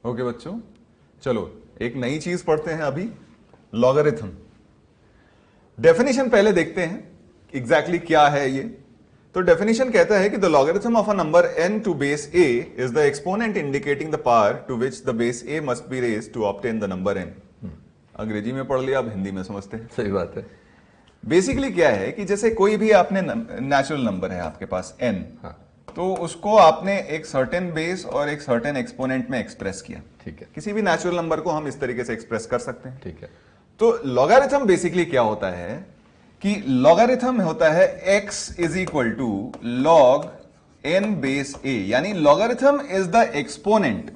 Okay बच्चों, चलो एक नई चीज पढ़ते हैं अभी, लॉगरिथम। डेफिनेशन पहले देखते हैं एग्जैक्टली क्या है ये। तो डेफिनेशन कहता है कि the logarithm of a number n to base a is the exponent indicating the power to which the base a must be raised to obtain the number n। अंग्रेजी में पढ़ लिया, अब हिंदी में समझते हैं। सही बात है। बेसिकली क्या है कि जैसे कोई भी आपने नेचुरल नंबर है आपके पास n, हाँ। तो उसको आपने एक सर्टेन बेस और एक सर्टेन एक्सपोनेंट में एक्सप्रेस किया। ठीक है। किसी भी नेचुरल नंबर को हम इस तरीके से एक्सप्रेस कर सकते हैं। ठीक है। तो लॉगरिथम बेसिकली क्या होता है कि लॉगरिथम होता है x is equal to log n base a, यानी logarithm is the exponent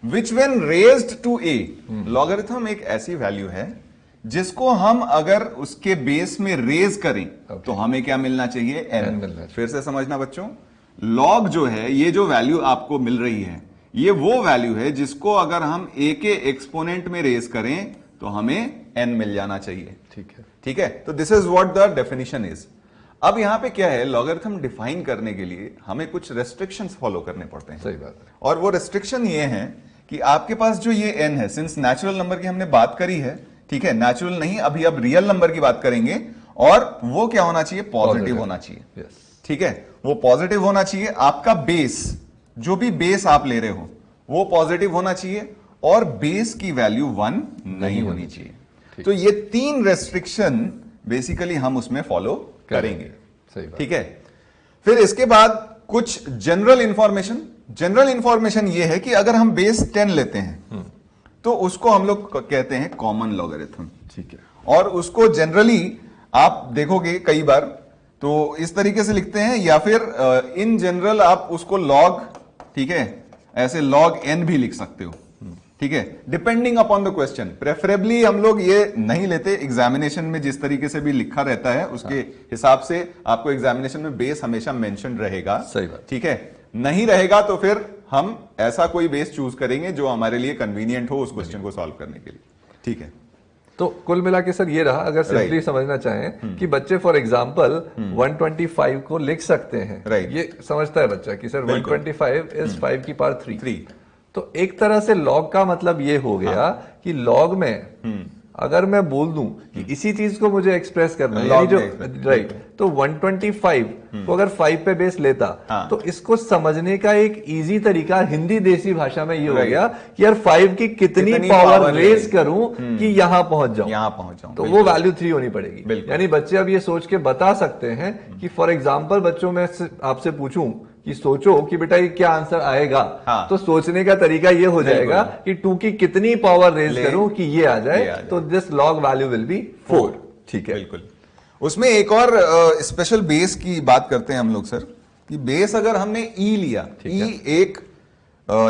which when raised to a। Logarithm एक ऐसी वैल्यू है जिसको हम अगर उसके बेस में रेज करें तो हमें क्या मिलना चाहिए, n मिलना चाहिए। फिर से समझना बच्चों, लॉग जो है, ये जो वैल्यू आपको मिल रही है, ये वो वैल्यू है जिसको अगर हम a के एक्सपोनेंट में रेज करें तो हमें n मिल जाना चाहिए। ठीक है। ठीक है, तो this is what the definition is. अब यहां पे क्या है, लॉगरिथम डिफाइन करने के लिए हमें कुछ रेस्ट्रिक्शंस फॉलो करने पड़ते हैं। सही बात है। और वो रेस्ट्रिक्शन ये है कि आपके पास जो ये n है, सिंस नेचुरल नंबर की हमने बात करी है, ठीक है, नेचुरल नहीं, अभी अब रियल नंबर की बात करेंगे, और वो क्या होना चाहिए, पॉजिटिव होना चाहिए। यस। ठीक है, वो पॉजिटिव होना चाहिए। आपका बेस, जो भी बेस आप ले रहे हो, वो पॉजिटिव होना चाहिए और बेस की वैल्यू 1 नहीं होनी चाहिए। तो ये 3 रेस्ट्रिक्शन बेसिकली हम उसमें फॉलो करेंगे। सही बात। ठीक है, फिर इसके बाद कुछ जनरल इंफॉर्मेशन। जनरल इंफॉर्मेशन ये है कि अगर हम बेस 10 लेते हैं तो उसको हम लोग कहते हैं कॉमन लॉगरिथम। ठीक है। और उसको जनरली आप देखोगे कई बार तो इस तरीके से लिखते हैं, या फिर इन जनरल आप उसको लॉग, ठीक है, ऐसे लॉग n भी लिख सकते हो। ठीक है, depending upon the question. Preferably हम लोग ये नहीं लेते, एग्जामिनेशन में जिस तरीके से भी लिखा रहता है उसके हिसाब से आपको एग्जामिनेशन में बेस हमेशा मेंशन रहेगा। सही बात। ठीक है, नहीं रहेगा तो फिर हम ऐसा कोई बेस चूज करेंगे जो हमारे लिए कन्वीनियंट हो उस क्वेश्चन को सॉल्व करने के लिए। ठीक है, तो कुल मिला के सर ये रहा, अगर सिंपली समझना चाहें कि बच्चे फॉर एग्जांपल 125 को लिख सकते हैं। राइट। ये समझता है बच्चा कि सर 125 इज 5 की पावर 3। तो एक तरह से लॉग का मतलब ये हो गया कि लॉग में अगर मैं बोल दूं कि इसी चीज को मुझे एक्सप्रेस करना है, यानी जो राइट, तो 125 को अगर 5 पे बेस लेता तो इसको समझने का एक इजी तरीका हिंदी देसी भाषा में ये हो गया कि यार 5 की कितनी पावर रेज करूं कि यहां पहुंच जाऊं, तो वो वैल्यू 3 होनी पड़ेगी। यानी बच्चे अब ये सोच के बता सकते हैं कि फॉर एग्जाम्पल बच्चों में आपसे पूछूं कि सोचो कि बेटा ये क्या आंसर आएगा, तो सोचने का तरीका ये हो जाएगा कि 2 की कितनी पावर रेज करूं कि ये आ जाए, तो this log value will B 4। ठीक है, बिल्कुल। उसमें एक और स्पेशल बेस की बात करते हैं हम लोग सर, कि बेस अगर हमने ई लिया, ई एक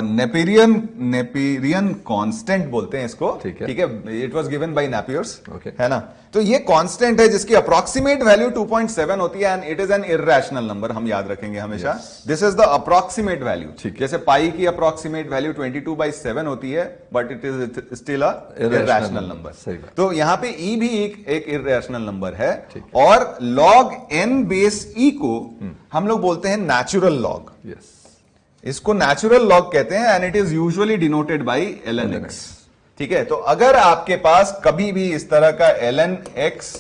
नेपेरियन कांस्टेंट बोलते हैं इसको। ठीक है, it was given by Napier's, है ना। तो ये कांस्टेंट है जिसकी अप्रोक्सीमेट वैल्यू 2.7 होती है, and it is an irrational number, हम याद रखेंगे हमेशा। This is the approximate value. जैसे पाई की अप्रोक्सीमेट वैल्यू 22/7 होती है, but it is still a irrational number. तो यहां पे ई भी एक इर्रेशनल नंबर है। और लॉग n बेस ई को हम लोग बोलते हैं नेचुरल लॉग। इसको नेचुरल लॉग कहते हैं, and it is usually denoted by ln(x). ठीक है, तो अगर आपके पास कभी भी इस तरह का ln(x)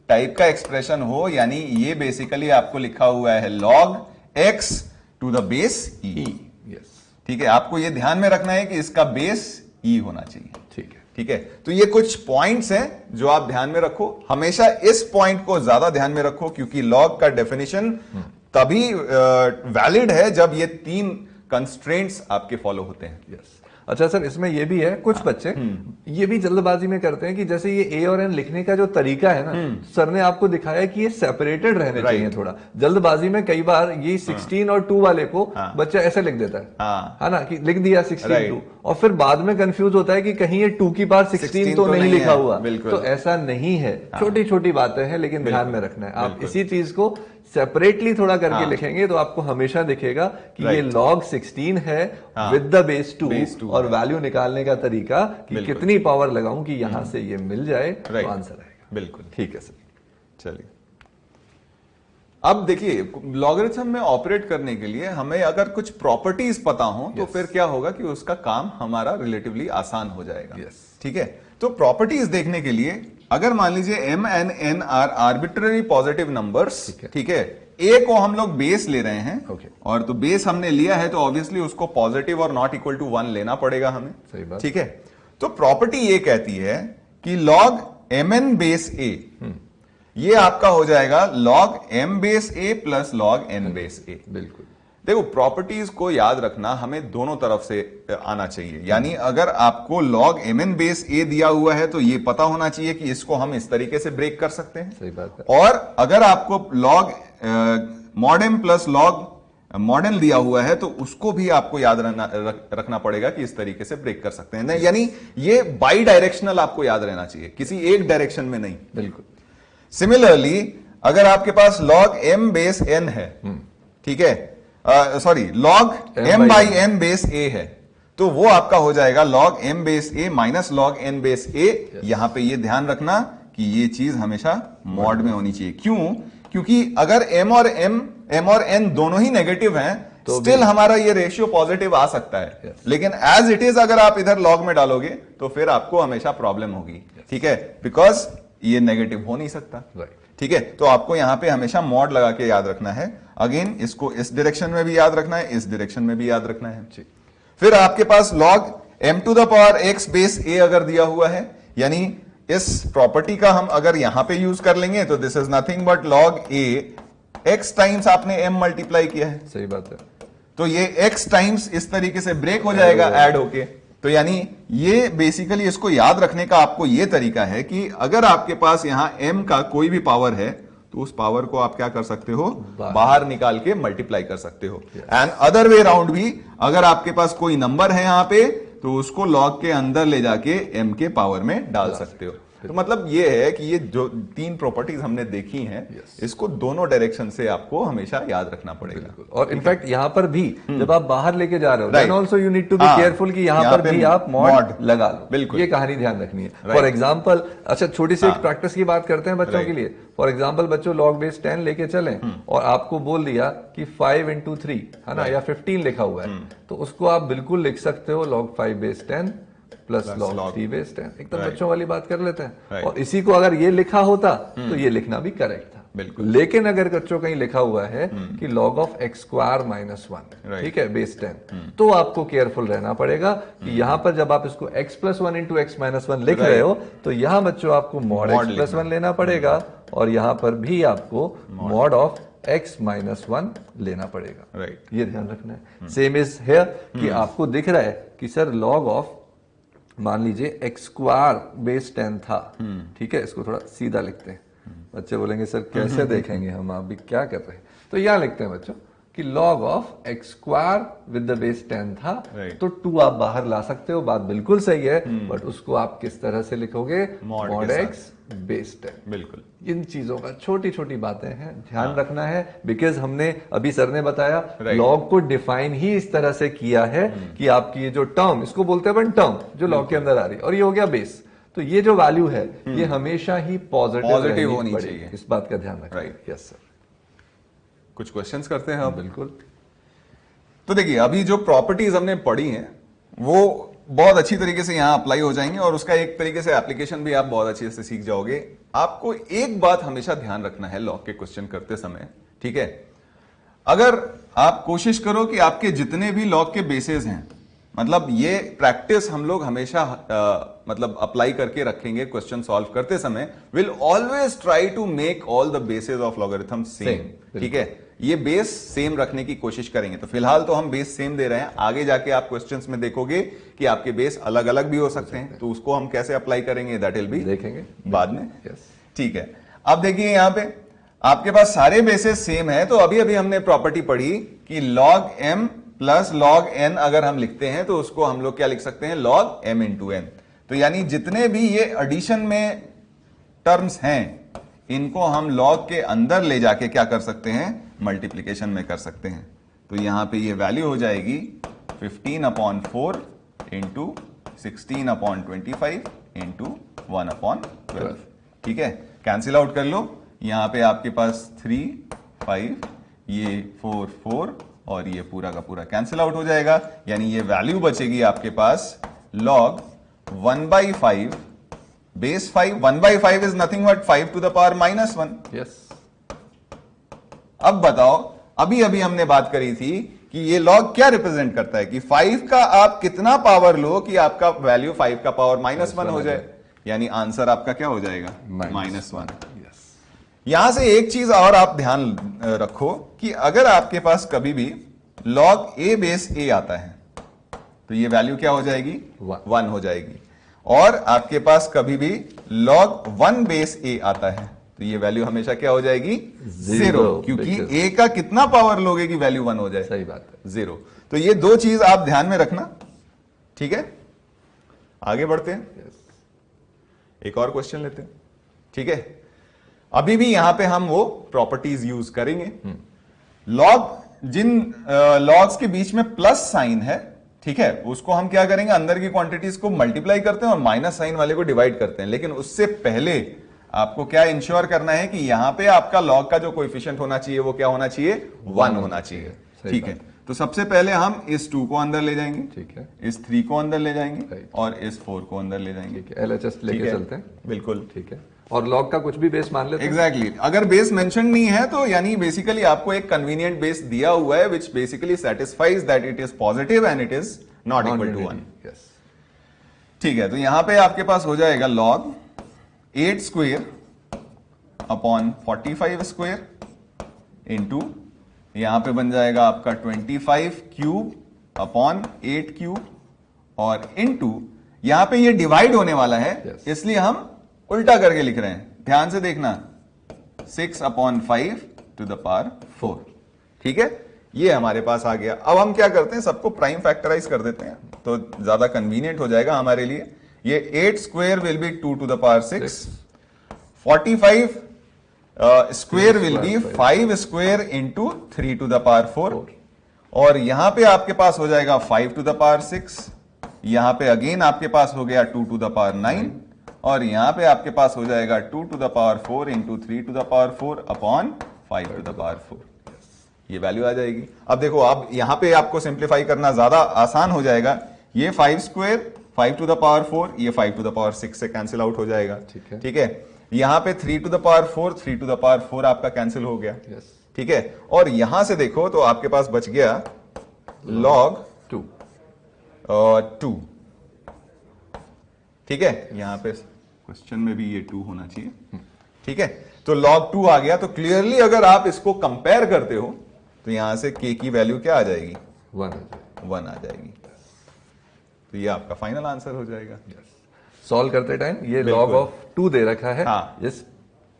टाइप का एक्सप्रेशन हो, यानी ये बेसिकली आपको लिखा हुआ है log x to the base e। ठीक है, आपको ये ध्यान में रखना है कि इसका बेस e होना चाहिए। ठीक है, तो ये कुछ पॉइंट्स हैं जो आप ध्यान में रखो। हमेशा इस पॉइंट को ज्यादा ध्यान में रखो, क्योंकि लॉग का डेफिनेशन तभी वैलिड है जब ये 3 कंस्ट्रेंट्स आपके फॉलो होते हैं। अच्छा सर, इसमें ये भी है, कुछ बच्चे ये भी जल्दबाजी में करते हैं कि जैसे ये ए और एन लिखने का जो तरीका है ना, सर ने आपको दिखाया कि ये सेपरेटेड रहने चाहिए। थोड़ा जल्दबाजी में कई बार ये 16 और 2 वाले को बच्चा ऐसे लिख देता है ना, कि लिख दिया 16 2, और फिर बाद में कंफ्यूज होता है कि कहीं ये 2 की पावर 16 तो नहीं लिखा हुआ। तो ऐसा नहीं है, छोटी छोटी बातें हैं, लेकिन ध्यान में रखना है। आप इसी चीज को सेपरेटली थोड़ा करके लिखेंगे तो आपको हमेशा दिखेगा कि ये log 16 है विद द बेस 2, और वैल्यू निकालने का तरीका कि कितनी पावर लगाऊं कि यहां से ये मिल जाए, तो आंसर आएगा। बिल्कुल ठीक है सर। चलिए, अब देखिए लॉगरिथम में ऑपरेट करने के लिए हमें अगर कुछ प्रॉपर्टीज पता हो तो फिर क्या होगा कि उसका काम हमारा रिलेटिवली आसान हो जाएगा। ठीक है, तो प्रॉपर्टीज देखने के लिए अगर मान लीजिए m and n are arbitrary positive numbers, ठीक है, a को हम लोग बेस ले रहे हैं और तो बेस हमने लिया है तो ऑब्वियसली उसको पॉजिटिव और नॉट इक्वल टू 1 लेना पड़ेगा हमें। सही बात। ठीक है, तो प्रॉपर्टी ये कहती है कि log mn बेस a ये आपका हो जाएगा log m base a plus log n base a। बिल्कुल। देखो प्रॉपर्टीज को याद रखना हमें दोनों तरफ से आना चाहिए, यानी अगर आपको log mn बेस a दिया हुआ है तो ये पता होना चाहिए कि इसको हम इस तरीके से ब्रेक कर सकते हैं। सही बात है। और अगर आपको log mod m plus log mod n दिया हुआ है तो उसको भी आपको याद रखना पड़ेगा कि इस तरीके से ब्रेक कर सकते हैं, यानी ये बाई डायरेक्शनल आपको याद रहना चाहिए, किसी एक डायरेक्शन में नहीं। बिल्कुल। सिमिलरली अगर आपके पास log m बेस n है, ठीक है, sorry log m by n base a है, तो वो आपका हो जाएगा log m base a minus log n base a। यहां पे ये ध्यान रखना कि ये चीज हमेशा मॉड में होनी चाहिए। क्यों? क्योंकि अगर m और n दोनों ही नेगेटिव हैं तो स्टिल हमारा ये रेशियो पॉजिटिव आ सकता है, लेकिन एज इट इज अगर आप इधर log में डालोगे तो फिर आपको हमेशा प्रॉब्लम होगी। ठीक है, बिकॉज ये नेगेटिव हो नहीं सकता। ठीक है, तो आपको यहां पे हमेशा मॉड लगा के याद रखना है। अगेन इसको इस डायरेक्शन में भी याद रखना है, इस डायरेक्शन में भी याद रखना है। फिर आपके पास log m to the power x base a अगर दिया हुआ है, यानी इस प्रॉपर्टी का हम अगर यहां पे यूज कर लेंगे तो this is nothing but log a x times आपने m मल्टीप्लाई किया है। सही बात है। तो ये x टाइम्स इस तरीके से ब्रेक हो जाएगा ऐड होके। तो यानी ये बेसिकली इसको याद रखने का आपको ये तरीका है कि अगर आपके पास यहां m का कोई भी पावर है तो उस पावर को आप क्या कर सकते हो, बाहर निकाल के मल्टीप्लाई कर सकते हो। एंड अदर वे राउंड भी, अगर आपके पास कोई नंबर है यहां पे तो उसको log के अंदर ले जाके m के पावर में डाल सकते हो। तो मतलब ये है कि ये जो तीन प्रॉपर्टीज हमने देखी हैं, इसको दोनों डायरेक्शन से आपको हमेशा याद रखना पड़ेगा। और इनफैक्ट यहां पर भी जब आप बाहर लेके जा रहे हो then also you need to be careful कि यहां पर भी आप मॉड लगा लो। बिल्कुल, ये कहानी ध्यान रखनी है। फॉर एग्जांपल, अच्छा छोटी सी एक प्रैक्टिस की बात करते हैं बच्चों के लिए। फॉर एग्जांपल बच्चों log बेस 10 लेके चलें और आपको बोल दिया कि 5 into 3 है ना, या 15 लिखा हुआ है, तो उसको आप बिल्कुल लिख सकते हो log 5 base 10 plus log 3 base 10। एकदम बच्चों वाली बात कर लेते हैं। और इसी को अगर ये लिखा होता तो ये लिखना भी करेक्ट था। बिल्कुल। लेकिन अगर बच्चों कहीं लिखा हुआ है कि log of x square minus 1, ठीक है, बेस 10, तो आपको केयरफुल रहना पड़ेगा कि यहां पर जब आप इसको x plus 1 into x minus 1 लिख रहे हो तो यहां बच्चों आपको मॉड x प्लस 1 लेना पड़ेगा और यहां पर भी आपको मॉड ऑफ x माइनस 1 लेना पड़ेगा। ये ध्यान रखना है। सेम इज हियर कि आपको दिख रहा है कि सर log ऑफ, मान लीजिए x स्क्वायर बेस 10 था, ठीक है, इसको थोड़ा सीधा लिखते हैं। बच्चे बोलेंगे सर कैसे देखेंगे हम, आप भी क्या कर रहे हैं? तो यहां लिखते हैं बच्चों कि log of x square with the base 10 था, तो 2 आप बाहर ला सकते हो, बात बिल्कुल सही है, बट उसको आप किस तरह से लिखोगे, मॉड x बेस 10। बिल्कुल, इन चीजों का छोटी छोटी बातें हैं, ध्यान रखना है, बिकॉज हमने अभी सर ने बताया लॉग को डिफाइन ही इस तरह से किया है कि आपकी ये जो टर्म, इसको बोलते हैं अपन टर्म, जो लॉग के अंदर आ रही है, और ये हो गया बेस, तो ये जो वैल्यू है ये हमेशा ही पॉजिटिव होनी चाहिए। इस बात का ध्यान रखना। Yes sir. कुछ क्वेश्चंस करते हैं आप? बिल्कुल। तो देखिए अभी जो प्रॉपर्टीज हमने पढ़ी हैं वो बहुत अच्छी तरीके से यहां अप्लाई हो जाएंगे और उसका एक तरीके से एप्लीकेशन भी आप बहुत अच्छे से सीख जाओगे। आपको एक बात हमेशा ध्यान रखना है लॉग के क्वेश्चन करते समय, ठीक है, अगर आप कोशिश करो कि आपके जितने भी लॉग के बेसेस हैं, मतलब ये प्रैक्टिस हम लोग हमेशा मतलब अप्लाई करके रखेंगे क्वेश्चन सॉल्व करते समय, will always try to make all the bases of logarithm same. ठीक है, ये बेस सेम रखने की कोशिश करेंगे। तो फिलहाल तो हम बेस सेम दे रहे हैं, आगे जाके आप क्वेश्चंस में देखोगे कि आपके बेस अलग अलग भी हो सकते हैं, तो उसको हम कैसे अप्लाई करेंगे दैट विल बी देखेंगे बाद में। ठीक है, अब देखिए यहां पे आपके पास सारे बेसेस सेम है, तो अभी अभी हमने प्रॉपर्टी पढ़ी कि log m plus log n अगर हम लिखते हैं तो उसको हम लोग क्या लिख सकते हैं, log m इंटू n। तो यानी जितने भी ये एडिशन में टर्म्स हैं इनको हम log के अंदर ले जाके क्या कर सकते हैं, मल्टीप्लीकेशन में कर सकते हैं। तो यहां पे ये वैल्यू हो जाएगी 15/4 इंटू 16/25 इंटू 1/12। ठीक है, कैंसिल आउट कर लो, यहां पे आपके पास 3 5, ये 4 4 और ये पूरा का पूरा कैंसिल आउट हो जाएगा, यानी ये वैल्यू बचेगी आपके पास log 1/5 base 5. 1/5 is nothing but 5 to the power -1. Yes. अब बताओ, अभी अभी हमने बात करी थी कि ये लॉग क्या रिप्रेजेंट करता है कि 5 का आप कितना पावर लो कि आपका वैल्यू 5 का पावर -1 हो जाए, यानी आंसर आपका क्या हो जाएगा -1. यहां से एक चीज और आप ध्यान रखो कि अगर आपके पास कभी भी log a बेस a आता है तो ये वैल्यू क्या हो जाएगी 1 हो जाएगी, और आपके पास कभी भी log 1 बेस a आता है तो ये वैल्यू हमेशा क्या हो जाएगी 0, क्योंकि a का कितना पावर लोगे कि वैल्यू 1 हो जाए, सही बात है, 0. तो ये दो चीज आप ध्यान में रखना, ठीक है. आगे बढ़ते हैं, एक और क्वेश्चन लेते हैं, ठीक है. अभी भी यहां पे हम वो प्रॉपर्टीज यूज करेंगे. जिन लॉग्स के बीच में प्लस साइन है, ठीक है, उसको हम क्या करेंगे, अंदर की क्वांटिटीज को मल्टीप्लाई करते हैं और माइनस साइन वाले को डिवाइड करते हैं. लेकिन उससे पहले आपको क्या इंश्योर करना है कि यहां पे आपका लॉग का जो कोएफिशिएंट होना चाहिए वो क्या होना चाहिए 1 होना चाहिए, ठीक है. तो सबसे पहले हम इस 2 को अंदर ले जाएंगे, ठीक है, इस 3 को अंदर ले जाएंगे और इस 4 को अंदर ले जाएंगे. LHS लेके चलते हैं, बिल्कुल, ठीक है. और लॉग का कुछ भी बेस मान लेते हैं. एग्जैक्टली. अगर बेस मेंशन नहीं है तो यानी बेसिकली आपको एक कन्वीनियंट बेस दिया हुआ है which basically satisfies that it is positive and it is not equal to 1. ठीक है, तो यहां पे आपके पास हो जाएगा log 8 square upon 45 square into यहां पे बन जाएगा आपका 25 क्यूब अपॉन 8 क्यूब और इंटू यहां पे ये डिवाइड होने वाला है, इसलिए हम उल्टा करके लिख रहे हैं. ध्यान से देखना, 6 अपॉन 5 टू द पावर 4. ठीक है, ये हमारे पास आ गया. अब हम क्या करते हैं, सबको प्राइम फैक्टराइज कर देते हैं तो ज्यादा कन्वीनियंट हो जाएगा हमारे लिए. ये 8 square will be 2 to the power 6, 45 square will be 5 square into 3 to the power 4, और यहां पे आपके पास हो जाएगा 5 टू द पावर 6, यहां पे अगेन आपके पास हो गया 2 टू द पावर 9, और यहां पे आपके पास हो जाएगा 2 to the power 4 into 3 to the power 4 upon 5 to the power 4. ये वैल्यू आ जाएगी. अब देखो, आप यहां पे आपको सिंप्लीफाई करना ज्यादा आसान हो जाएगा. ये 5 स्क्वायर 5 टू द पावर 4, ये 5 टू द पावर 6 से कैंसिल आउट हो जाएगा. ठीक है, यहां पे 3 to the power 4 3 to the power 4 आपका कैंसिल हो गया. ठीक है, और यहां से देखो तो आपके पास बच गया log 2. ठीक है, यहां पे क्वेश्चन में भी ये 2 होना चाहिए. ठीक है, तो log 2 आ गया. तो क्लियरली अगर आप इसको कंपेयर करते हो तो यहां से k की वैल्यू क्या आ जाएगी 1 आ जाएगी. तो ये आपका फाइनल आंसर हो जाएगा. सॉल्व करते टाइम ये log ऑफ 2 दे रखा है. हाँ. इस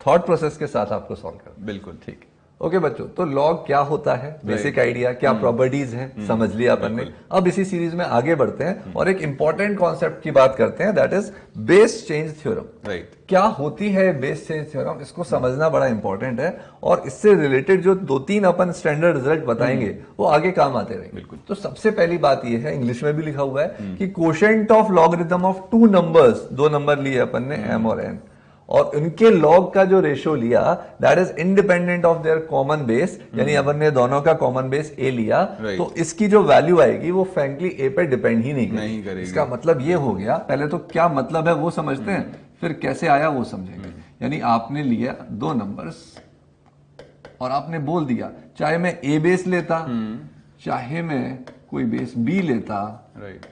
थॉट प्रोसेस के साथ आपको सॉल्व करना. बिल्कुल ठीक. ओके बच्चों, तो लॉग क्या होता है, बेसिक आइडिया, क्या प्रॉपर्टीज हैं, समझ लिया अपन ने. अब इसी सीरीज में आगे बढ़ते हैं और एक इंपॉर्टेंट कॉन्सेप्ट की बात करते हैं, that is base change theorem. Right. क्या होती है बेस चेंज थ्योरम, इसको समझना बड़ा इंपॉर्टेंट है, और इससे रिलेटेड जो 2-3 अपन स्टैंडर्ड रिजल्ट बताएंगे वो आगे काम आते रहेंगे. बिल्कुल. तो सबसे पहली बात ये है, इंग्लिश में भी लिखा हुआ है कि quotient of logarithm of 2 numbers, 2 number लिए अपन ने m और n, और उनके लॉग का जो रेशियो लिया that is independent of their common base, यानी अपन ने दोनों का कॉमन बेस a लिया, तो इसकी जो वैल्यू आएगी वो फ्रैंकली a पे डिपेंड ही नहीं करेगी. इसका मतलब ये हो गया. पहले तो क्या मतलब है वो समझते हैं, फिर कैसे आया वो समझेंगे. यानी आपने लिया 2 नंबर्स और आपने बोल दिया चाहे मैं a बेस लेता चाहे मैं कोई बेस b लेता, राइट,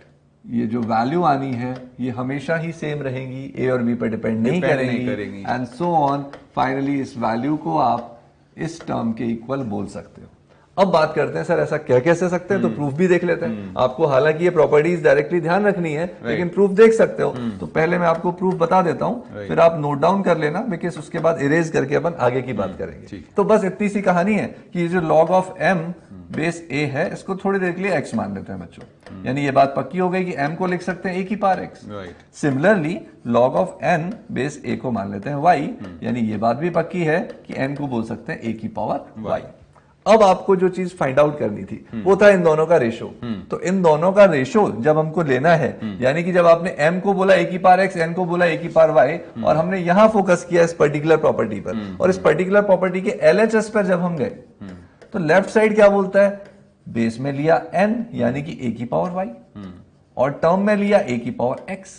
ये जो वैल्यू आनी है ये हमेशा ही सेम रहेगी, ए और बी पर डिपेंड नहीं करेंगी, एंड सो ऑन. फाइनली इस वैल्यू को आप इस टर्म के इक्वल बोल सकते हो. अब बात करते हैं सर ऐसा क्या कैसे सकते हैं, तो प्रूफ भी देख लेते हैं. आपको हालांकि ये प्रॉपर्टीज डायरेक्टली ध्यान रखनी है, लेकिन प्रूफ देख सकते हो. तो पहले मैं आपको प्रूफ बता देता हूं, फिर आप नोट डाउन कर लेना, बिकॉज उसके बाद इरेज करके अपन आगे की बात करेंगे. तो बस इतनी सी कहानी है कि ये जो log of m base a है, इसको थोड़ी देर के लिए x मान लेते हैं बच्चों. यानी ये बात पक्की हो गई कि m को लिख सकते हैं a की power x. Similarly log of n base a को मान लेते हैं y, यानी ये बात भी पक्की है कि n को बोल सकते हैं a की पावर y. अब आपको जो चीज फाइंड आउट करनी थी वो था इन दोनों का रेशो। तो इन दोनों का रेशो जब हमको लेना है, यानी कि जब आपने m को बोला a की पावर x, n को बोला a की पावर y, और हमने यहां फोकस किया इस पर्टिकुलर प्रॉपर्टी पर, और इस पर्टिकुलर प्रॉपर्टी के LHS पर जब हम गए तो लेफ्ट साइड क्या बोलता है, बेस में लिया n यानी कि a की पावर y, और टर्म में लिया a की पावर x।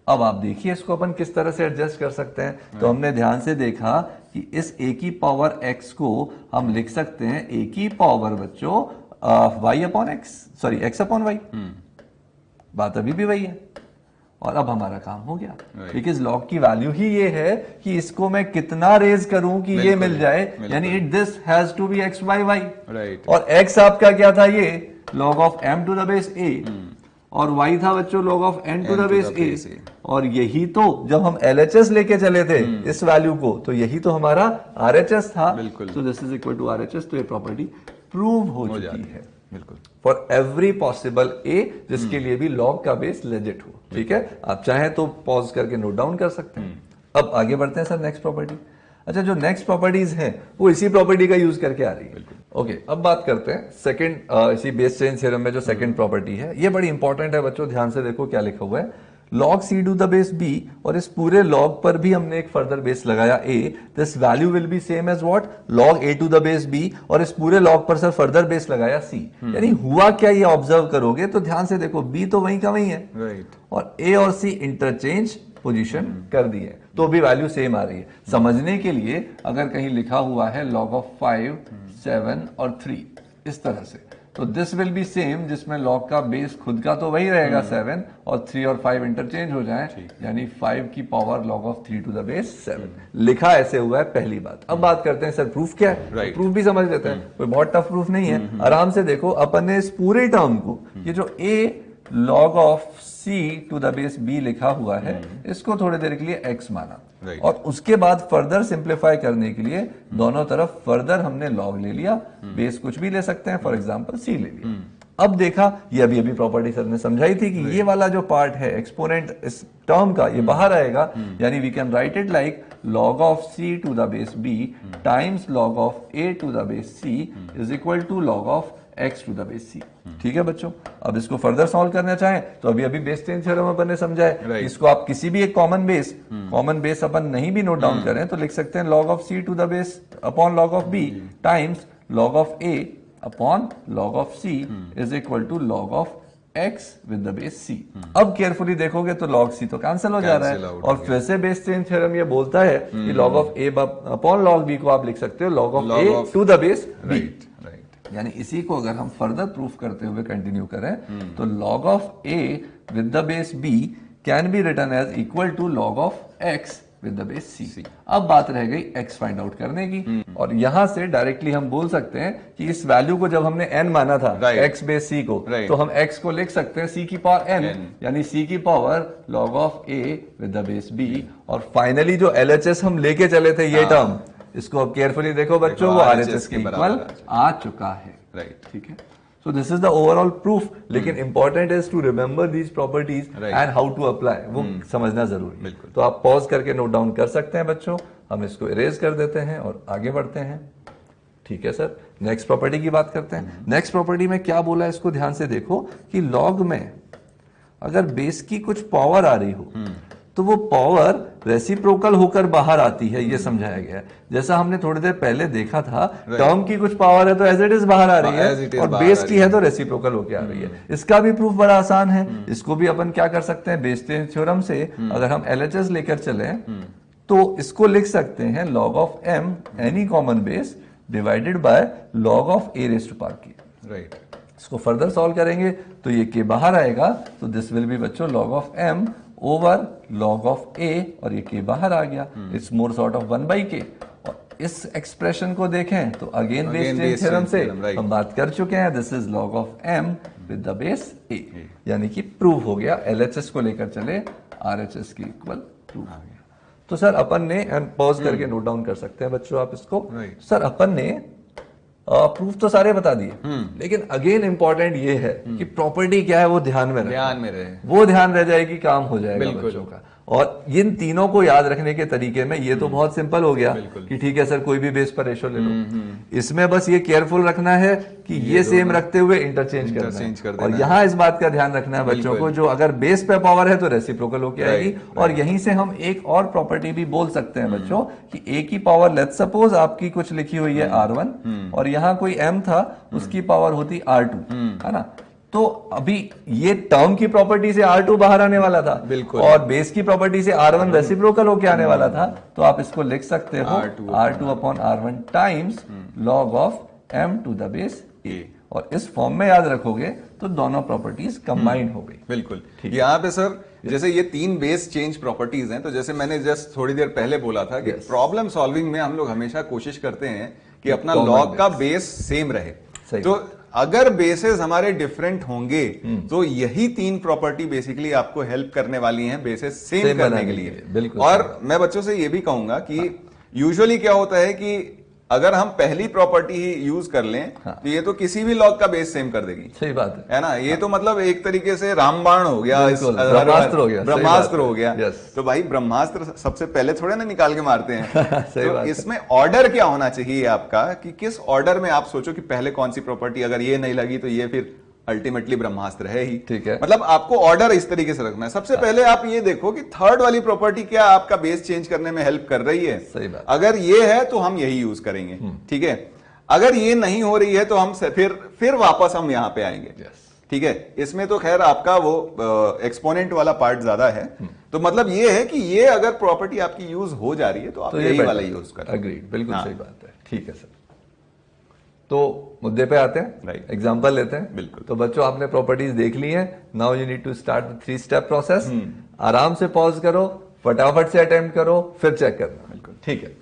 अब आप देखिए इसको अपन किस तरह से एडजस्ट कर सकते हैं। तो हमने ध्यान से देखा कि इस a की पावर x को हम लिख सकते हैं a की पावर बच्चों y upon x, sorry x upon y। बात अभी भी वही है, और अब हमारा काम हो गया, बिकॉज लॉग की वैल्यू ही ये है कि इसको मैं कितना रेज करूं कि ये मिल जाए, यानी it this has to be x by y, और x आपका क्या था, ये log of m to the base a, और y था बच्चों log of n to the base a, और यही तो जब हम LHS लेके चले थे इस वैल्यू को, तो यही तो हमारा RHS था। तो this is equal to RHS। तो ये प्रॉपर्टी प्रूव हो चुकी है बिल्कुल फॉर एवरी पॉसिबल a जिसके लिए भी log का बेस लेजिट हो। ठीक है, आप चाहें तो पॉज करके नोट डाउन कर सकते हैं। अब आगे बढ़ते हैं सर नेक्स्ट प्रॉपर्टी। अच्छा, जो नेक्स्ट प्रॉपर्टीज हैं वो इसी प्रॉपर्टी का यूज करके आ रही है। ओके, अब बात करते हैं सेकंड, इसी बेस चेन थ्योरम में जो सेकंड प्रॉपर्टी है, ये बड़ी इंपॉर्टेंट है बच्चों, ध्यान से देखो क्या लिखा हुआ है, log c to the base b, और इस पूरे log पर भी हमने एक फर्दर बेस लगाया a, this value will be same as what, log a to the base b, और इस पूरे log पर सर फर्दर बेस लगाया c। यानी हुआ क्या, ये ऑब्जर्व करोगे तो ध्यान से देखो, b तो वहीं का वहीं है, और a और c इंटरचेंज पोजीशन कर दिए, तो भी वैल्यू सेम आ रही है। समझने के लिए अगर कहीं लिखा हुआ है log ऑफ 5, 7 और 3 इस तरह से, तो दिस विल बी सेम, जिसमें log का बेस खुद का तो वही रहेगा 7, और 3 और 5 इंटरचेंज हो जाए, यानी 5 की power log of 3 to the base 7। लिखा ऐसे हुआ है, पहली बात। अब बात करते हैं सर प्रूफ क्या है। प्रूफ भी समझ लेते हैं, कोई बहुत टफ प्रूफ नहीं है। आराम से देखो, अपन ने इस पूरे टर्म को, ये जो a log of c to the base b लिखा हुआ है, इसको थोड़ी देर के लिए x माना, और उसके बाद फर्दर सिंप्लीफाई करने के लिए दोनों तरफ फर्दर हमने log ले लिया, बेस कुछ भी ले सकते हैं, फॉर एग्जांपल c ले लिया। अब देखा, ये अभी प्रॉपर्टी सर ने समझाई थी कि ये वाला जो पार्ट है एक्सपोनेंट इस टर्म का, ये बाहर आएगा, यानी we can write it like log of c to the base b times log of a to the base c is equal to log of x to the base c। ठीक है बच्चों, अब इसको फर्दर सॉल्व करना चाहें तो अभी base chain theorem अपन ने समझा है, इसको आप किसी भी एक कॉमन बेस अपन नहीं भी नोट डाउन करें तो लिख सकते हैं log of c to the base upon log of b times log of a upon log of c is equal to log of x with the base c। अब carefully देखोगे तो log c तो cancel हो जा रहा है, और फिर से बेस चेन थ्योरम ये बोलता है कि log of a upon log b को आप लिख सकते हो log of a to the base b। यानी इसी को अगर हम फर्दर प्रूफ करते हुए कंटिन्यू करें तो log of a with the base b can be written as equal to log of x with the base c। अब बात रह गई x फाइंड आउट करने की, और यहां से डायरेक्टली हम बोल सकते हैं कि इस वैल्यू को जब हमने n माना था, x बेस c को, तो हम x को लिख सकते हैं c की पावर n, यानी c की power log of a with the base b, और फाइनली जो LHS हम लेके चले थे ये टर्म, इसको अब केयरफुली देखो बच्चों, वो RHS के इक्वल आ चुका है। ठीक है, so this is the overall proof, लेकिन important is to remember these properties and how to apply, वो समझना जरूरी है। तो आप पॉज करके नोट डाउन कर सकते हैं बच्चों, हम इसको इरेज कर देते हैं और आगे बढ़ते हैं। ठीक है सर, नेक्स्ट प्रॉपर्टी की बात करते हैं। नेक्स्ट प्रॉपर्टी में क्या बोला, इसको ध्यान से देखो कि लॉग में अगर बेस की कुछ पावर आ रही हो तो वो पावर रेसिप्रोकल होकर बाहर आती है, ये समझाया गया है। जैसा हमने थोड़ी देर पहले देखा था, टर्म की कुछ पावर है तो एज इट इज बाहर आ रही है, और बेस की है तो रेसिप्रोकल होकर आ रही है। इसका भी प्रूफ बड़ा आसान है, इसको भी अपन क्या कर सकते हैं, बेस चेन थ्योरम से अगर हम LHS लेकर चले तो इसको लिख सकते हैं log of m any common base divided by log of a raise to power k। इसको फर्दर सॉल्व करेंगे तो ये k बाहर आएगा, तो दिस विल बी बच्चों log of m over log of a, और ये k बाहर आ गया, it's more sort of 1 by k। और इस एक्सप्रेशन को देखें तो अगेन बेस चेन थ्योरम से हम बात कर चुके हैं, this is log of m with the base a, यानी कि प्रूव हो गया। LHS को लेकर चले, RHS की इक्वल प्रूव हो गया। तो सर अपन ने, पॉज करके नोट डाउन कर सकते हैं बच्चों आप इसको, सर अपन ने प्रूफ तो सारे बता दिए, लेकिन अगेन इंपॉर्टेंट ये है कि प्रॉपर्टी क्या है वो ध्यान में रहे, वो ध्यान रह जाएगी, काम हो जाएगा बच्चों का। और इन तीनों को याद रखने के तरीके में ये तो बहुत सिंपल हो गया कि ठीक है सर कोई भी बेस पर रेशो ले लो। इसमें बस ये केयरफुल रखना है कि ये सेम रखते हुए इंटरचेंज करना है। और यहाँ इस बात का ध्यान रखना है बच्चों को, जो अगर बेस पे पावर है तो रेसिप्रोकल होके आएगी। और यहीं से हम एक और प्रॉपर्टी भी बोल सकते हैं बच्चों कि ए की पावर, लेट्स सपोज आपकी कुछ लिखी हुई है R1 और यहाँ कोई m था, उसकी पावर होती R2, है ना। तो अभी ये टर्म की प्रॉपर्टी से R2 बाहर आने वाला था और बेस की प्रॉपर्टी से R1 रेसिप्रोकल होके आने वाला था। तो आप इसको लिख सकते हो R2 upon R1 times log of m to the base a। और इस फॉर्म में याद रखोगे तो दोनों प्रॉपर्टीज कंबाइन हो गई। बिल्कुल। यहाँ पे सर जैसे ये तीन बेस चेंज प्रॉपर्टीज हैं, तो जैसे मैंने जस्ट थोड़ी देर पहले बोला था कि प्रॉब्लम सॉल्विंग में हम लोग हमेशा कोशिश करते हैं कि अपना लॉग का बेस सेम रहे। तो अगर बेसेस हमारे डिफरेंट होंगे तो यही तीन प्रॉपर्टी बेसिकली आपको हेल्प करने वाली हैं बेसेस सेम करने के लिए। और मैं बच्चों से ये भी कहूंगा कि यूजुअली क्या होता है कि अगर हम पहली प्रॉपर्टी ही यूज कर लें तो ये तो किसी भी लॉग का बेस सेम कर देगी। सही बात है ना। ये तो मतलब एक तरीके से रामबाण हो गया, ब्रह्मास्त्र हो गया। तो भाई ब्रह्मास्त्र सबसे पहले थोड़े ना निकाल के मारते हैं। तो इसमें ऑर्डर क्या होना चाहिए आपका कि किस ऑर्डर में आप सोचो कि पहले कौन सी प्रॉपर्टी, अगर ये नहीं लगी तो ये फिर अल्टीमेटली ब्रह्मास्त्र है ही। ठीक है, मतलब आपको ऑर्डर इस तरीके से रखना है। सबसे पहले आप ये देखो कि थर्ड वाली प्रॉपर्टी क्या आपका बेस चेंज करने में हेल्प कर रही है। सही बात। अगर ये है तो हम यही यूज करेंगे, ठीक है। अगर ये नहीं हो रही है तो हम फिर वापस हम यहां पे आएंगे, ठीक है। इसमें तो खैर आपका वो एक्सपोनेंट वाला पार्ट ज्यादा है। तो मतलब ये है कि ये अगर प्रॉपर्टी आपकी यूज हो जा रही है तो आप यही वाला यूज करें। अग्रीड, बिल्कुल सही बात है। ठीक है सर, तो मुद्दे पे आते हैं, एग्जांपल लेते हैं। बिल्कुल। तो बच्चों आपने प्रॉपर्टीज देख ली हैं। Now you need to start the 3 step process. आराम से पॉज करो, फटाफट से अटेम्प्ट करो, फिर चेक करना। बिल्कुल ठीक है।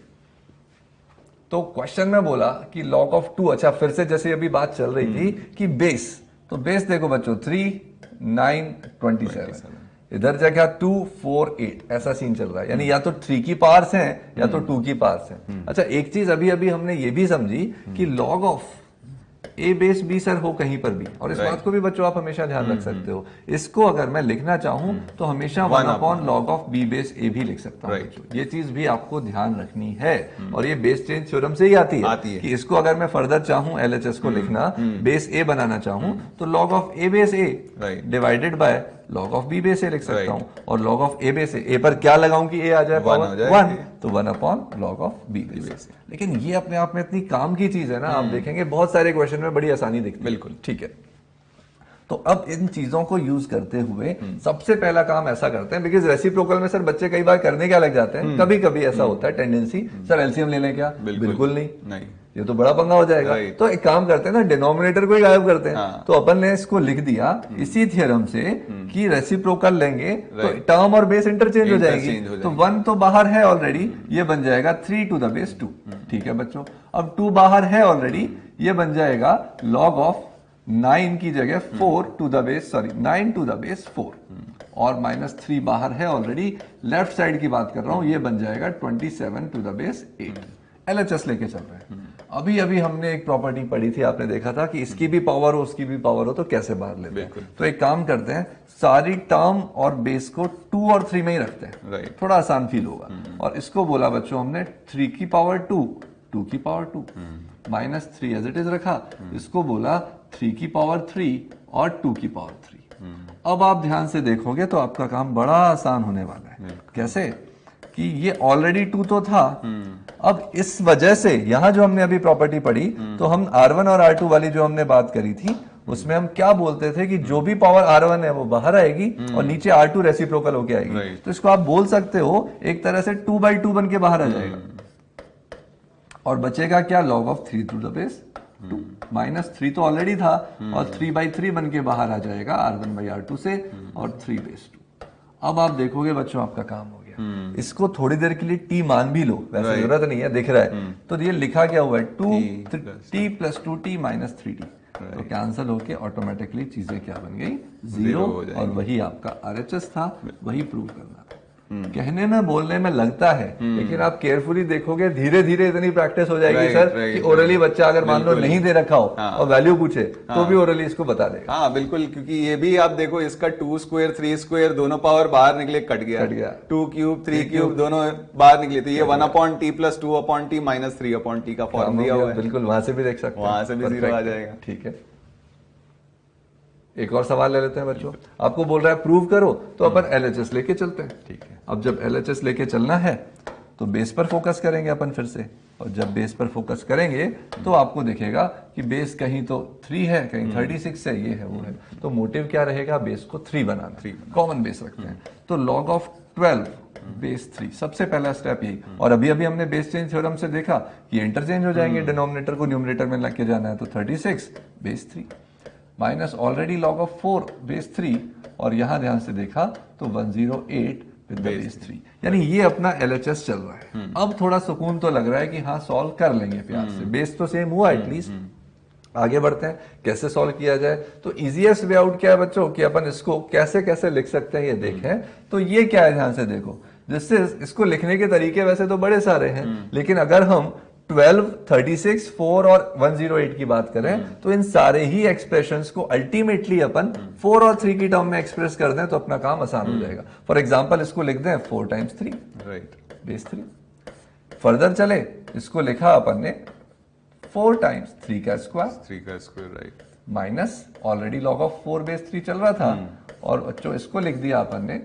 तो क्वेश्चन में बोला कि लॉग ऑफ 2, अच्छा फिर से जैसे अभी बात चल रही थी कि बेस, तो बेस देखो बच्चों 3, 9, 27, इधर जगह 2, 4, 8, ऐसा सीन चल रहा है। यानी या तो 3 की पावर्स हैं या तो 2 की पावर्स हैं। अच्छा एक चीज अभी अभी हमने ये भी समझी कि log of A base b सर हो कहीं पर भी, और इस बात को भी बच्चों आप हमेशा ध्यान रख सकते हो। इसको अगर मैं लिखना चाहूं तो हमेशा 1 upon log of B base A भी लिख सकता हूं। ये चीज भी आपको ध्यान रखनी है और ये बेस चेंज थ्योरम से ही आती है कि इसको अगर मैं फर्दर चाहूं एलएचएस को लिखना, बेस ए बनाना चाहूं तो log of A base A divided by log of B base A लिख सकता हूं। और log of A base A पर क्या लगाऊं कि ए आ जाए पावर 1, तो 1 upon log of B base A. लेकिन ये अपने आप में इतनी काम की चीज है ना, आप देखेंगे बहुत सारे क्वेश्चन में बड़ी आसानी दिखती है। बिल्कुल ठीक है। तो अब इन चीजों को यूज करते हुए सबसे पहला काम ऐसा करते हैं, बिकॉज रेसिप्रोकल में सर बच्चे कई बार करने क्या लग जाते हैं, कभी कभी ऐसा होता है टेंडेंसी, सर एलसीएम ले लें क्या? बिल्कुल नहीं, ये तो बड़ा पंगा हो जाएगा। तो एक काम करते हैं ना, डिनोमिनेटर को ही गायब करते हैं। तो अपन ने इसको लिख दिया इसी थ्योरम से कि रेसिप्रोकल लेंगे तो टर्म और बेस इंटरचेंज हो जाएगी। तो 1 तो बाहर है ऑलरेडी, ये बन जाएगा 3 टू द बेस 2। ठीक है बच्चों, अब 2 बाहर है ऑलरेडी, ये बन जाएगा log ऑफ 9 की जगह 4 to the base 9 to the base 4 और -3 बाहर है ऑलरेडी, लेफ्ट साइड की बात कर रहा हूं, ये बन जाएगा 27 टू द बेस 8। एलएचएस लेके चल रहे हैं। अभी अभी हमने एक प्रॉपर्टी पढ़ी थी, आपने देखा था कि इसकी भी पावर हो उसकी भी पावर हो तो कैसे बाहर लेते हैं। तो एक काम करते हैं, सारी टर्म और बेस को 2 और 3 में ही रखते हैं, थोड़ा आसान फील होगा। और इसको बोला बच्चों हमने 3 की पावर 2, 2 की पावर 2, -3 एज इट इज रखा। इसको बोला 3 की पावर 3 और 2 की पावर 3। अब आप ध्यान से देखोगे तो आपका काम बड़ा आसान होने वाला है। कैसे कि ये ऑलरेडी 2 तो था, अब इस वजह से यहां जो हमने अभी प्रॉपर्टी पढ़ी, तो हम R1 और R2 वाली जो हमने बात करी थी उसमें हम क्या बोलते थे कि जो भी पावर R1 है वो बाहर आएगी और नीचे R2 रेसिप्रोकल होके आएगी। तो इसको आप बोल सकते हो एक तरह से 2/2 बन के बाहर आ जाएगा और बचेगा क्या, log of 3 to the base 2। -3 तो ऑलरेडी था और 3/3 बन के बाहर आ जाएगा R1/R2 से और 3 बेस 2। अब आप देखोगे बच्चों आपका काम हो गया। इसको थोड़ी देर के लिए टी मान भी लो, वैसे जरूरत नहीं है, दिख रहा है। तो ये लिखा क्या हुआ है, 2t + 2t - 3t। तो कैंसिल होके ऑटोमेटिकली चीजें क्या बन गई, 0। और वही आपका आरएचएस था, वही प्रूव करना था। कहने में बोलने में लगता है, लेकिन आप केयरफुली देखोगे धीरे धीरे इतनी प्रैक्टिस हो जाएगी सर कि ओरली बच्चा अगर मान लो नहीं दे रखा हो और वैल्यू पूछे तो भी ओरली इसको बता देगा। हाँ बिल्कुल, क्योंकि ये भी आप देखो इसका 2 स्क्वायर 3 स्क्वायर दोनों पावर बाहर निकले, कट गया 2 क्यूब 3 क्यूब दोनों बाहर निकले, तो ये 1/t + 2/t - 3/t का फॉर्म दिया हुआ है। बिल्कुल, वहां से भी देख सकते हैं, वहां से भी 0 आ जाएगा। ठीक है, एक और सवाल ले लेते हैं बच्चों। आपको बोल रहा है प्रूव करो, तो अपन एलएचएस लेके चलते हैं। ठीक है, अब जब एलएचएस लेके चलना है तो बेस पर फोकस करेंगे अपन फिर से, और जब बेस पर फोकस करेंगे तो आपको दिखेगा कि बेस कहीं तो 3 है, कहीं 36 है, ये है वो है। तो मोटिव क्या रहेगा? बेस को 3 बनाना, कॉमन बेस रखते हैं। तो log of 12 बेस 3, सबसे पहला स्टेप यही। और अभी अभी हमने बेस चेंज थ्योरम से देखा कि इंटरचेंज हो जाएंगे, डिनोमिनेटर को न्यूमरेटर में लेके जाना है। तो 36 base 3 minus already log of 4 base 3, और यहां ध्यान से देखा तो 108 विद द बेस 3, यानी ये अपना एलएचएस चल रहा है। अब थोड़ा सुकून तो लग रहा है कि हाँ सॉल्व कर लेंगे प्यार से, बेस तो सेम हुआ एटलीस्ट। आगे बढ़ते हैं, कैसे सॉल्व किया जाए। तो इजीएस्ट वे आउट क्या है बच्चों कि अपन इसको कैसे कैसे लिख सकते हैं ये देखें। तो ये क्या है, ध्यान से देखो, जिससे इसको लिखने के तरीके वैसे तो बड़े सारे हैं, लेकिन अगर हम 12, 36, 4 और 108 की बात करें तो इन सारे ही एक्सप्रेशंस को अल्टीमेटली अपन 4 और 3 की टर्म में एक्सप्रेस कर दें तो अपना काम आसान हो जाएगा। फॉर एग्जांपल इसको लिख दें 4 × 3 बेस 3। फर्दर चले, इसको लिखा अपन ने 4 × 3 का square minus already log of 4 base 3 चल रहा था, और बच्चों इसको लिख दिया अपन ने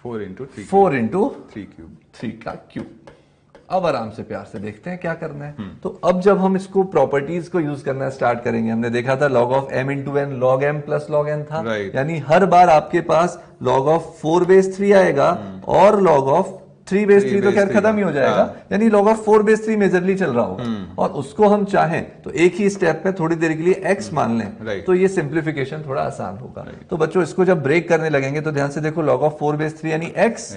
4 × 3 का क्यूब। अब आराम से प्यार से देखते हैं क्या करना है। तो अब जब हम इसको प्रॉपर्टीज को यूज करना स्टार्ट करेंगे, हमने देखा था log of m × n log m + log n था, यानी हर बार आपके पास log of 4 बेस 3 आएगा और log of 3 बेस 3 तो खैर खत्म ही हो जाएगा, यानी log of 4 बेस 3 मेजरली चल रहा होगा। और उसको हम चाहें तो एक ही स्टेप में थोड़ी देर के लिए x मान लें, तो ये सिंप्लीफिकेशन थोड़ा आसान होगा। तो बच्चों इसको जब ब्रेक करने लगेंगे तो ध्यान से देखो, log of 4 बेस 3 यानी x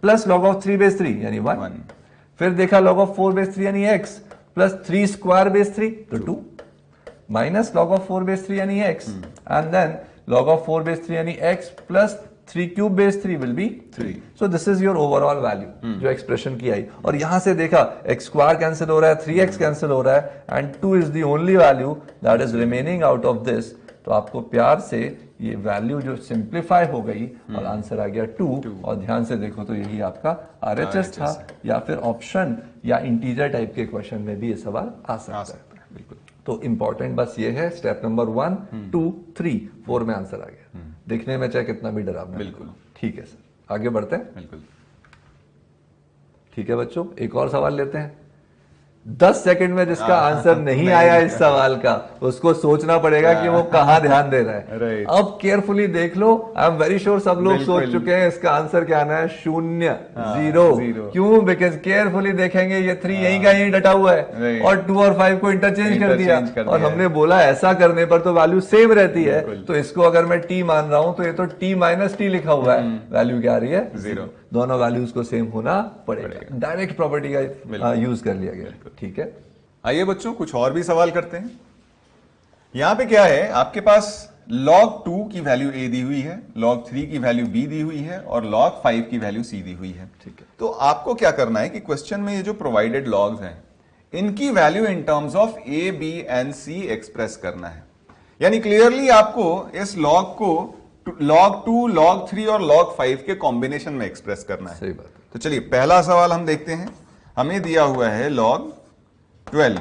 plus log of 3 base 3 यानी 1। फिर देखा log of 4 बेस 3 यानी x प्लस 3 स्क्वायर बेस 3 तो 2, माइनस log of 4 बेस 3 यानी x, and then log of 4 base 3 यानी x plus 3 cube base 3 will be 3। So this is your overall value जो expression की आई। और यहां से देखा x स्क्वायर कैंसिल हो रहा है, 3x कैंसिल हो रहा है, and 2 is the only value that is remaining out of this. तो आपको प्यार से ये वैल्यू जो सिंप्लीफाई हो गई और आंसर आ गया 2। और ध्यान से देखो तो यही आपका आरएचएस था, या फिर ऑप्शन या इंटीजर टाइप के क्वेश्चन में भी ये सवाल आ सकता है। बिल्कुल, तो इंपॉर्टेंट बस ये है, स्टेप नंबर 1, 2, 3, 4 में आंसर आ गया। देखने में चाहे कितना भी डरावना, बिल्कुल ठीक है सर। आगे बढ़ते हैं। बिल्कुल ठीक है बच्चों, एक और सवाल लेते हैं। 10 सेकंड में जिसका आंसर नहीं आया इस सवाल का, उसको सोचना पड़ेगा कि वो कहां ध्यान दे रहा है। अब केयरफुली देख लो, आई एम वेरी श्योर सब लोग सोच चुके हैं इसका आंसर क्या आना है, 0, 0। क्यों? बिकॉज केयरफुली देखेंगे ये 3 यहीं का यहीं डटा हुआ है, और 2 और 5 को इंटरचेंज कर दिया, और हमने बोला ऐसा करने पर तो वैल्यू सेम रहती है। तो इसको अगर मैं t मान रहा हूं तो ये तो t - t लिखा हुआ है, वैल्यू क्या आ रही है 0। दोनों वैल्यूज को सेम होना पड़ेगा। डायरेक्ट प्रॉपर्टी का यूज कर लिया गया। ठीक है, आइए बच्चों कुछ और भी सवाल करते हैं। यहां पे क्या है, आपके पास log 2 की वैल्यू a दी हुई है, log 3 की वैल्यू b दी हुई है, और log 5 की वैल्यू c दी हुई है। ठीक है, तो आपको क्या करना है कि क्वेश्चन में ये जो प्रोवाइडेड लॉग्स हैं इनकी value in terms of a, b and c express करना है। यानी क्लियरली आपको इस log को log 2, log 3 और log 5 के कॉम्बिनेशन में एक्सप्रेस करना है। सही बात है। तो चलिए पहला सवाल हम देखते हैं। हमें दिया हुआ है log 12,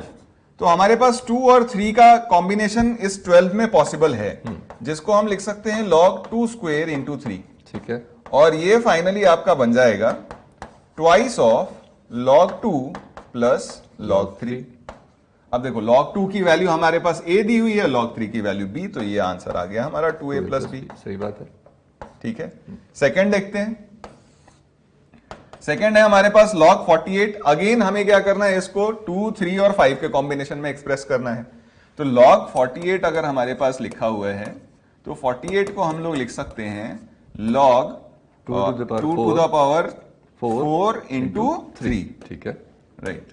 तो हमारे पास 2 और 3 का कॉम्बिनेशन इस 12 में पॉसिबल है, जिसको हम लिख सकते हैं log 2 स्क्वायर इंटू 3। ठीक है, और ये फाइनली आपका बन जाएगा twice of log 2 plus log 3। अब देखो log 2 की वैल्यू हमारे पास a दी हुई है, log 3 की वैल्यू b, तो ये आंसर आ गया हमारा 2a प्लस b। सही बात है। ठीक है, सेकंड देखते हैं। सेकंड है हमारे पास log 48। अगेन हमें क्या करना है, इसको 2, 3 और 5 के कॉम्बिनेशन में एक्सप्रेस करना है। तो log 48 अगर हमारे पास लिखा हुआ है तो 48 को हम लोग लिख सकते हैं log 2 to the power 4 into 3। ठीक है, right,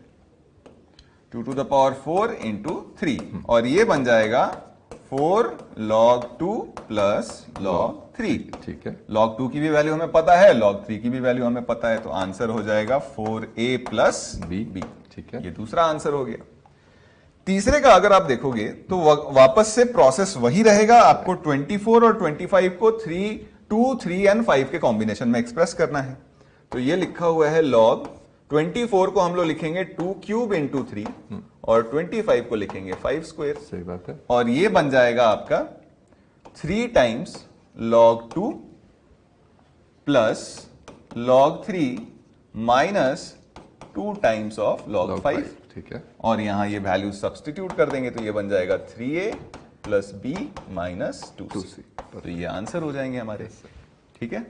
2 to the power 4 into 3, और ये बन जाएगा 4 log 2 प्लस log 3। ठीक है, log 2 की भी वैल्यू हमें पता है, log 3 की भी वैल्यू हमें पता है, तो आंसर हो जाएगा 4a प्लस b। b। ठीक है, ये दूसरा आंसर हो गया। तीसरे का अगर आप देखोगे तो वापस से प्रोसेस वही रहेगा, आपको 24 और 25 को 3, 2, 3 एंड 5 के कॉम्बिनेशन में एक्सप्रेस करना है। तो ये लिखा हुआ है log 24 को हम लोग लिखेंगे 2 क्यूब इंटू 3 और 25 को लिखेंगे 5 स्क्वायर। सही बात है। और ये बन जाएगा आपका 3 times log 2 plus log 3 minus 2 times of log 5। ठीक है, और यहां ये वैल्यू सब्सटीट्यूट कर देंगे तो ये बन जाएगा 3a plus b minus 2c। तो ये आंसर हो जाएंगे हमारे। ठीक है।